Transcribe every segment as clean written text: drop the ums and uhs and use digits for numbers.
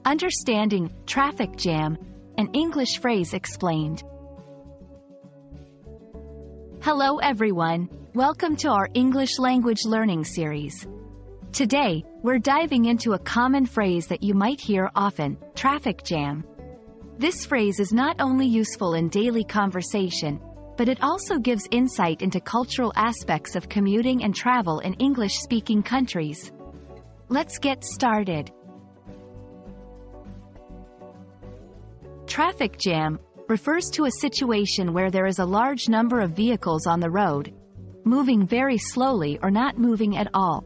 Understanding traffic jam, an English phrase explained. Hello everyone, welcome to our English language learning series. Today, we're diving into a common phrase that you might hear often, traffic jam. This phrase is not only useful in daily conversation, but it also gives insight into cultural aspects of commuting and travel in English-speaking countries. Let's get started. Traffic jam refers to a situation where there is a large number of vehicles on the road, moving very slowly or not moving at all.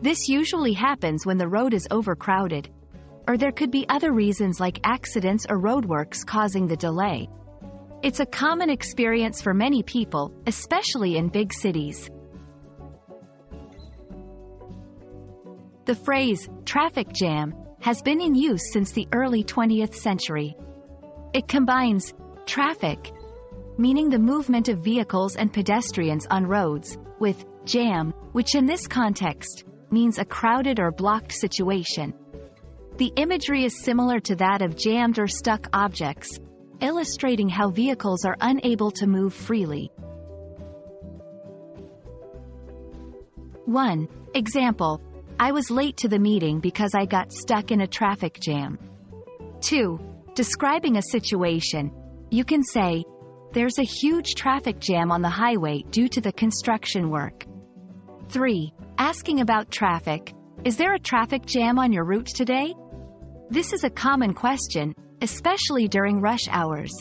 This usually happens when the road is overcrowded, or there could be other reasons like accidents or roadworks causing the delay. It's a common experience for many people, especially in big cities. The phrase, traffic jam, has been in use since the early 20th century. It combines traffic, meaning the movement of vehicles and pedestrians on roads, with jam, which in this context means a crowded or blocked situation. The imagery is similar to that of jammed or stuck objects, illustrating how vehicles are unable to move freely. 1. Example: I was late to the meeting because I got stuck in a traffic jam. 2. Describing a situation, you can say, there's a huge traffic jam on the highway due to the construction work. 3. Asking about traffic, is there a traffic jam on your route today? This is a common question, especially during rush hours.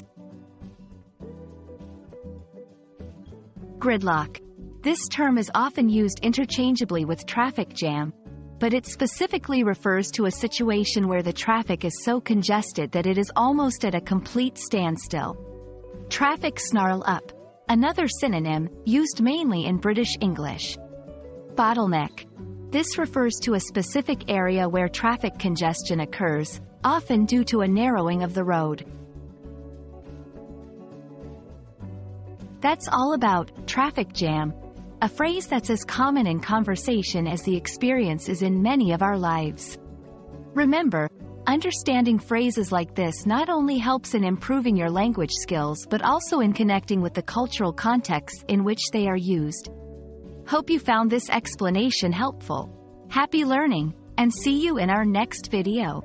Gridlock. This term is often used interchangeably with traffic jam, but it specifically refers to a situation where the traffic is so congested that it is almost at a complete standstill. Traffic snarl up. Another synonym, used mainly in British English. Bottleneck. This refers to a specific area where traffic congestion occurs, often due to a narrowing of the road. That's all about traffic jam, a phrase that's as common in conversation as the experience is in many of our lives. Remember, understanding phrases like this not only helps in improving your language skills but also in connecting with the cultural context in which they are used. Hope you found this explanation helpful. Happy learning, and see you in our next video.